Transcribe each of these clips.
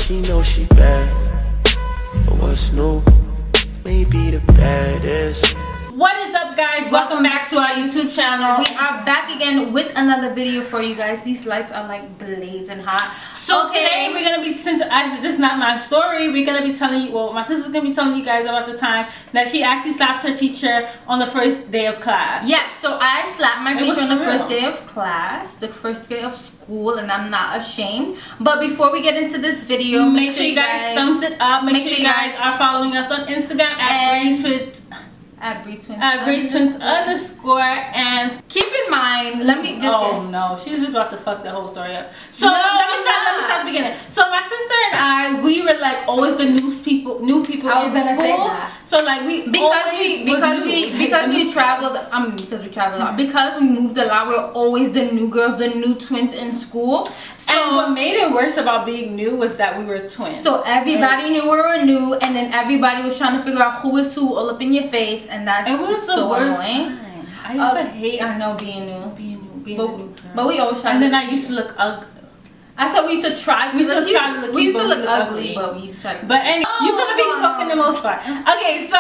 she knows she bad. But what's new? Maybe the baddest. What is up, guys? Welcome back to our YouTube channel. We are back again with another video for you guys. These lights are like blazing hot. So today we're gonna be, since this is not my story, we're gonna be telling you, well, my sister's gonna be telling you guys about the time that she actually slapped her teacher on the first day of class. Yes, so I slapped my teacher on the first day of class, the first day of school, and I'm not ashamed. But before we get into this video, make sure you guys thumbs it up. Make sure you guys are following us on Instagram at Brie Twins underscore, and keep in mind, let me just no, she's just about to fuck the whole story up. So let me start the beginning. So my sister and I, we were like always the new people I was gonna say that. So like because we traveled a lot, because we moved a lot, we're always the new girls, the new twins in school. So, and what made it worse about being new was that we were twins. So everybody knew we were new, and then everybody was trying to figure out who is who all up in your face, and that was so annoying. I used to hate. I know being new, being the new girl. But we always tried. And then I used to look ugly. I said we used to try. We used to look ugly, but we used to try. But anyway, you're gonna be talking the most part. Okay, so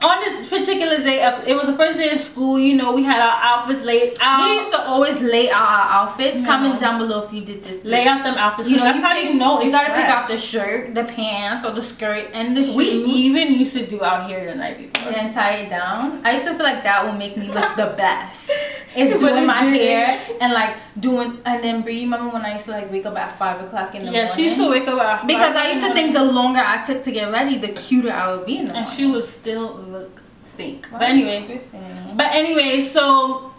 on this particular day, it was the first day of school. You know, we had our outfits laid out. We used to always lay out our outfits. Comment down below if you did this too. Lay out them outfits. You know, that's how you know. You gotta pick out the shirt, the pants, or the skirt, and the shoes. We even used to do our hair the night before and tie it down. I used to feel like that would make me look the best. It's doing my hair and like doing, and then Brie, remember when I used to like wake up at 5 o'clock in the morning? Yeah, she used to wake up at because I used to think the longer I took to get ready, the cuter I would be in the morning. And she would still look stink. But anyway, so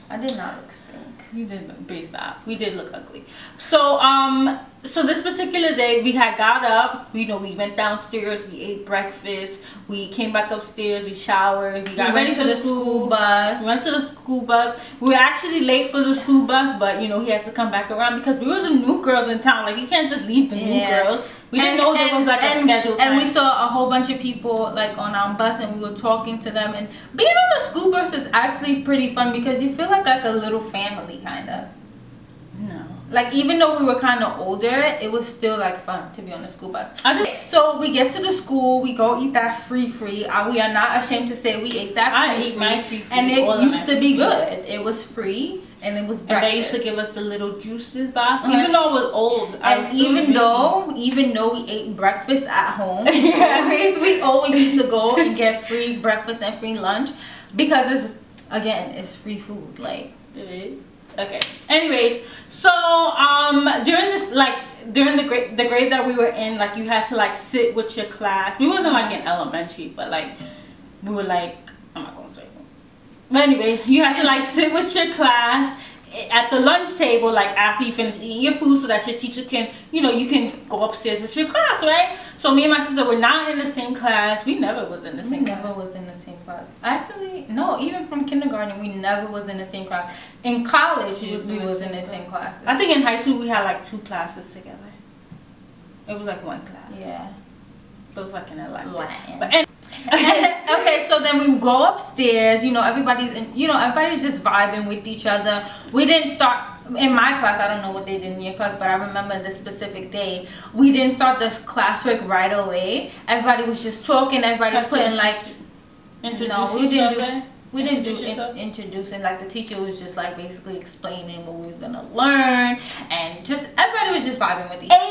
I did not look stink. You did look, Brie, stop. We did look ugly. So so this particular day we had got up, we went downstairs, we ate breakfast, we came back upstairs, we showered, we got ready for the school bus. We went to the school bus. We were actually late for the school bus, but you know, he had to come back around because we were the new girls in town. Like, you can't just leave the new girls. We didn't know there was like a schedule time. And we saw a whole bunch of people like on our bus, and we were talking to them, and being on the school bus is actually pretty fun because you feel like a little family kind of. No. Like, even though we were kind of older, it was still like fun to be on the school bus. So we get to the school, we go eat that free. We are not ashamed to say we ate that free. I ate my free, and it used to be good. It was free, and it was breakfast. And they used to give us the little juices back. Even though it was old, even though we ate breakfast at home, we always used to go and get free breakfast and free lunch because it's free food. Like, it is. Okay. Anyways, so during the grade that we were in, like, you had to like sit with your class. We wasn't like in elementary, but like we were like, I'm not gonna say. But anyway, you had to like sit with your class at the lunch table, like after you finish eating your food, so that your teacher can, you can go upstairs with your class, right? So me and my sister were not in the same class. We never was in the same class. Actually, no, even from kindergarten, we never was in the same class. In college, we was in the same class. I think in high school, we had like 2 classes together. It was like 1 class. Yeah. It was like in a Latin. But okay, so then we go upstairs. Everybody's just vibing with each other. We didn't start in my class. I don't know what they did in your class, but I remember the specific day. We didn't start the classwork right away. Everybody was just talking. Everybody was putting like we didn't do introducing. Like, the teacher was just like basically explaining what we was gonna learn, and just everybody was just vibing with each other.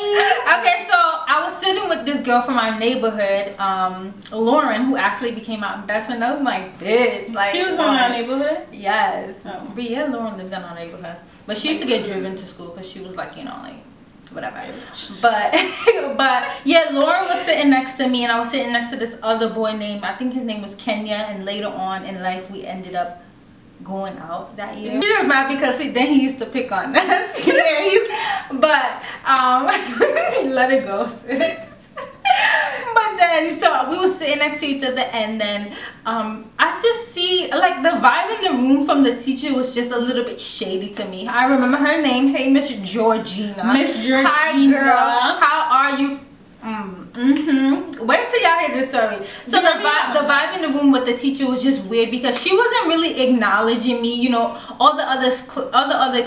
Okay, so I was sitting with this girl from our neighborhood, Lauren, who actually became my best friend. That was my bitch. Like, she was from our neighborhood. Yes. But yeah, Lauren lived in our neighborhood, but she used to get driven to school because she was like, like, whatever. But yeah, Lauren was sitting next to me, and I was sitting next to this other boy named, I think his name was Kenya, and later on in life we ended up going out that year. She was mad because then he used to pick on us. But let it go, sis. But then, so we were sitting next to each other, and then I just see like the vibe in the room from the teacher was just a little bit shady to me. I remember her name. Hey, Miss Georgina. Miss Georgina. Hi, girl. How are you? Wait till y'all hear this story. So the vibe in the room with the teacher was just weird because she wasn't really acknowledging me. All the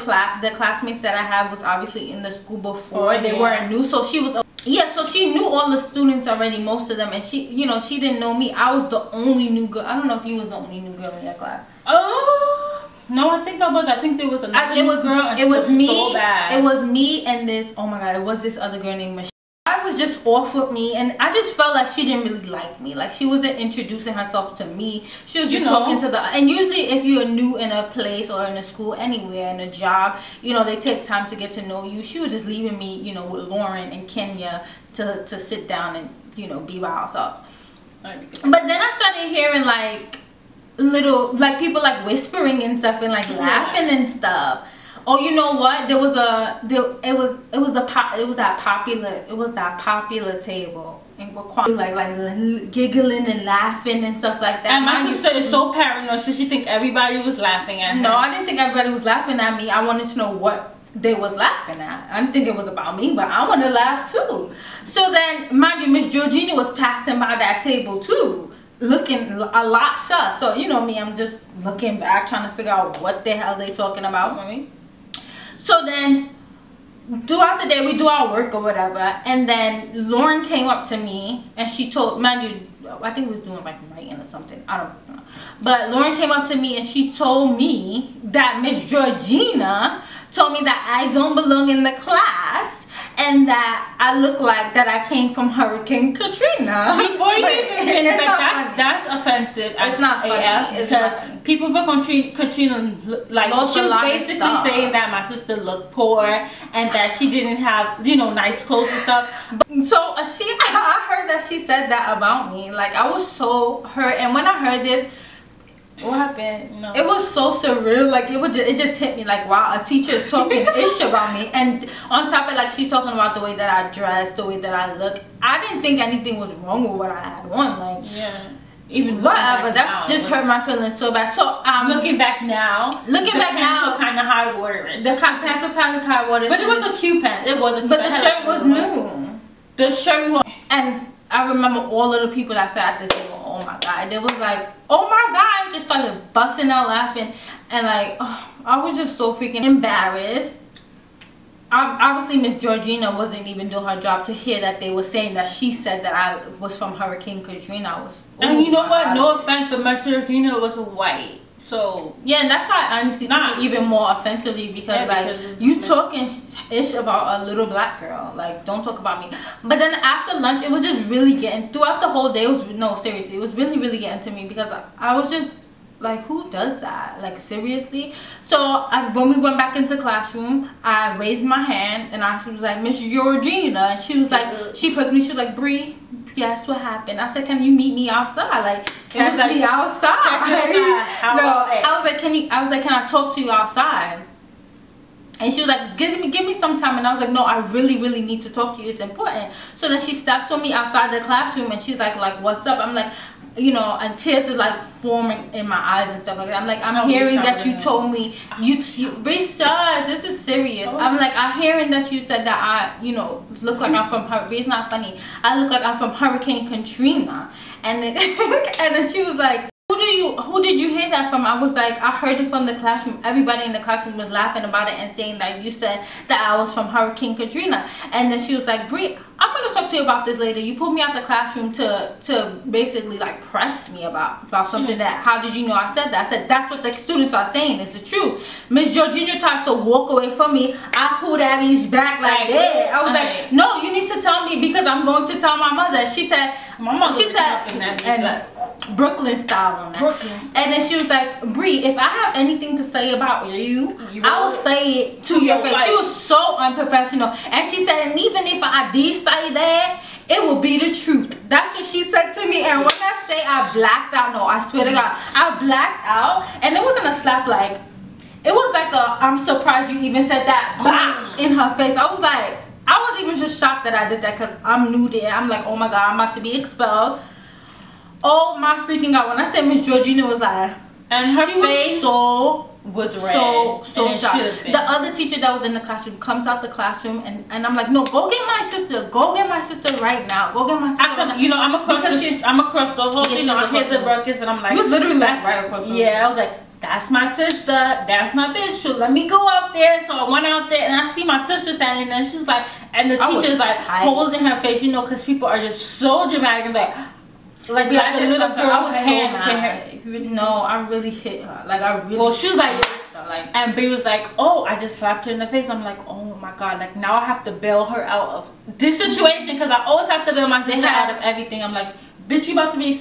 classmates that I have was obviously in the school before. They weren't new, so she was Yeah, so she knew all the students already, most of them, and she, you know, she didn't know me. I was the only new girl. I don't know if you was the only new girl in your class. Oh no, I think I was. I think there was another new girl. And it was me. So bad. It was me and this. Oh my god, it was this other girl named Michelle. I was just off with me, and I just felt like she didn't really like me. Like she wasn't introducing herself to me. She was just talking to the. And usually, if you're new in a place or in a school, anywhere, in a job, you know, they take time to get to know you. She was just leaving me, you know, with Lauren and Kenya to sit down and, you know, be by herself. But then I started hearing like little, like people like whispering and stuff and like laughing and stuff. Oh, you know what? There was that popular table, and we're like giggling and laughing and stuff like that. And my sister is so paranoid, so she think everybody was laughing at her. No, I didn't think everybody was laughing at me. I wanted to know what they was laughing at. I didn't think it was about me, but I want to laugh too. So then, mind you, Miss Georgina was passing by that table too, looking a lot sus. So you know me, I'm just looking back, trying to figure out what the hell they talking about. So then, throughout the day, we do our work or whatever, and then Lauren came up to me and she told, mind you, I think we was doing like writing or something, I don't know. But Lauren came up to me and she told me that Miss Georgina told me that I don't belong in the class and that I look like that I came from Hurricane Katrina. Before you even finish, like that's offensive. It's not funny. AF, because people from Katrina, like, she was basically saying that my sister looked poor and that she didn't have, you know, nice clothes and stuff. So I heard that she said that about me. Like I was so hurt, and when I heard this, what happened? No. It was so surreal. Like it just hit me like, wow, a teacher is talking ish about me. And on top of like, she's talking about the way that I dress, the way that I look. I didn't think anything was wrong with what I had on. Like, yeah, even whatever. That's just hurt my feelings so bad. So looking back now, kind of high water. The pants was kind of high water. But it was a cute pants. It wasn't. But the shirt was new. The shirt was. And I remember all of the people that sat at this table. Oh my god, they was like, oh my god, just started busting out laughing, and like, oh, I was just so freaking embarrassed. Obviously Miss Georgina wasn't even doing her job to hear that they were saying that she said that I was from Hurricane Katrina. And you know what, no offense, but Miss Georgina was white. So yeah, and that's why I honestly took it even more offensively, because like you talking ish about a little black girl, like don't talk about me. But then after lunch, it was just really getting, throughout the whole day, it was, no, seriously, it was really getting to me, because I was just like, who does that? Like seriously. So when we went back into classroom, I raised my hand and I was like, Miss Georgina, and she was like, she pricked me, she was like, Brie, yes, what happened? I said, can you meet me outside? Like, catch me outside. I was like, can I talk to you outside? And she was like, give me some time. And I was like, no, I really need to talk to you, it's important. So then she stops with me outside the classroom and she's like what's up? I'm like, you know, and tears are like forming in my eyes and stuff like that. I'm like, I'm hearing that you told me Brie stars, this is serious. I'm like, I'm hearing that you said that I, you know, look like I'm from Bree's not funny, I look like I'm from Hurricane Katrina. And then and then she was like, who did you hear that from? I was like, I heard it from the classroom. Everybody in the classroom was laughing about it and saying that you said that I was from Hurricane Katrina. And then she was like, Brie, I'm gonna talk to you about this later. You pulled me out the classroom to basically like press me about something that, how did you know I said that? I said, that's what the students are saying, it's the truth. Miss Georgina tries to walk away from me. I pulled Abby's back like that. I was like, no, you need to tell me, because I'm going to tell my mother. She said, and Brooklyn style on that. And then she was like, Brie, if I have anything to say about you I will say it to your face. She was so unprofessional. And she said, and even if I did say that, it will be the truth. That's what she said to me. And when I say I blacked out, no, I swear to God, I blacked out. And it wasn't a slap, like, it was like a, I'm surprised you even said that, bam, in her face. I was like, I was even just shocked that I did that, because I'm new there. I'm like, oh my God, I'm about to be expelled. Oh my freaking God. When I said Miss Georgina was like, and her face was red. So shocked. The other teacher that was in the classroom comes out the classroom and I'm like, no, go get my sister. Go get my sister right now. Go get my sister. You know, I'm across the whole thing on his ruckus, and I'm like, you was literally right across the room. Yeah, I was like, that's my sister, that's my bitch, so let me go out there. So I went out there and I see my sister standing there, and she was like, and the teacher's like holding her face, you know, because people are just so dramatic and like the little girl's hand. No, I really hit her. Like I really. Well, she was like, and Brie was like, oh, I just slapped her in the face. I'm like, oh my god, like now I have to bail her out of this situation because I always have to bail my sister out of everything. I'm like, bitch, you about to be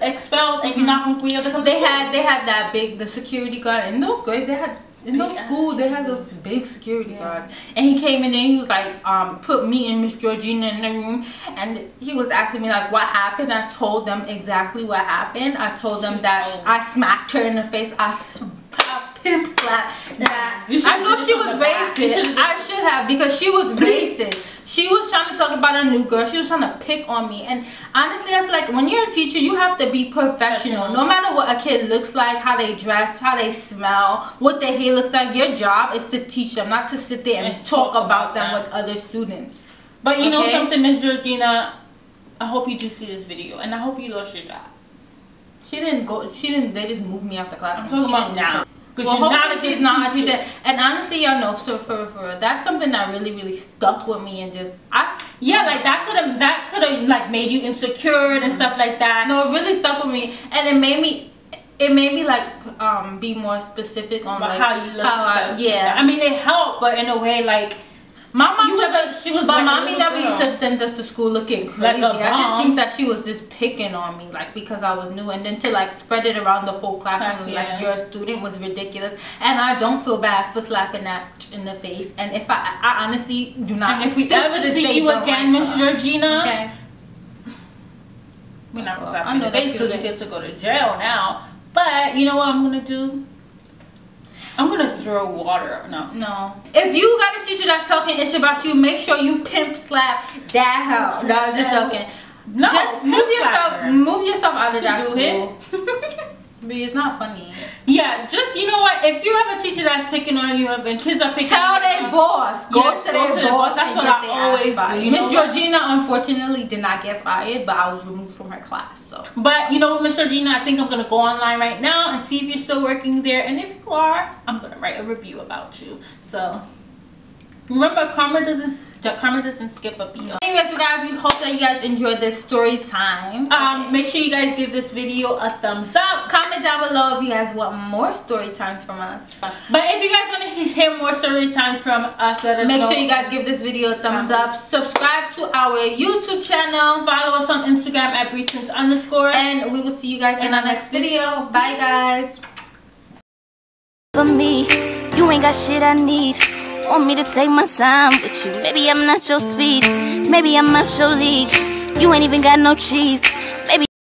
expelled and you're not going to come. They had that big, the security guard in those grades. They had in those schools, they had those big security guards, and he came in and he was like, put me and Miss Georgina in the room, and he was asking me like, what happened? I told them exactly what happened. I told them that I smacked her in the face. I pimp slap that. I know she was racist. I should have, because she was racist. She was trying to talk about a new girl. She was trying to pick on me. And honestly, I feel like when you're a teacher, you have to be professional. No matter what a kid looks like, how they dress, how they smell, what their hair looks like, your job is to teach them, not to sit there and talk about them with other students. But you know something, Miss Georgina, I hope you do see this video, and I hope you lost your job. They just moved me out the classroom. I'm talking about now. Because she's not a teacher. And honestly, y'all know, so for that's something that really stuck with me, and just like that could have like made you insecure and stuff like that. No, it really stuck with me, and it made me like be more specific on like how you look. I mean, it helped, but in a way, like my mommy never used to send us to school looking crazy. I just think that she was just picking on me, like, because I was new, and then to like spread it around the whole classroom, like you're a student, was ridiculous. And I don't feel bad for slapping that in the face. And if I honestly do not. And if we ever see you again, Miss Georgina, we're not gonna slap you in the face because we get to go to jail now. But you know what I'm gonna do? I'm gonna throw water. No. If you got a teacher that's talking ish about you, make sure you pimp slap that hell. No, I'm just joking. No, just move yourself out of that school. But it's not funny. Yeah, just, you know what? If you have a teacher that's picking on you, and kids are picking tell on you, their boss. Go to their boss. That's what I always do. Miss Georgina unfortunately did not get fired, but I was removed from her class. So, but you know what, Miss Georgina, I think I'm gonna go online right now and see if you're still working there. And if you are, I'm gonna write a review about you. So remember, karma doesn't skip a beat. Anyways, you guys, we hope that you guys enjoyed this story time. Make sure you guys give this video a thumbs up. Comment down below if you guys want more story times from us. But if you guys want to hear more story times from us, let us know. Make sure you guys give this video a thumbs up. Subscribe to our YouTube channel. Follow us on Instagram at Brie_. And we will see you guys in our next video. Bye, guys. For me, you ain't got shit I need. Want me to take my time with you. Maybe I'm not your speed, maybe I'm not your league. You ain't even got no cheese.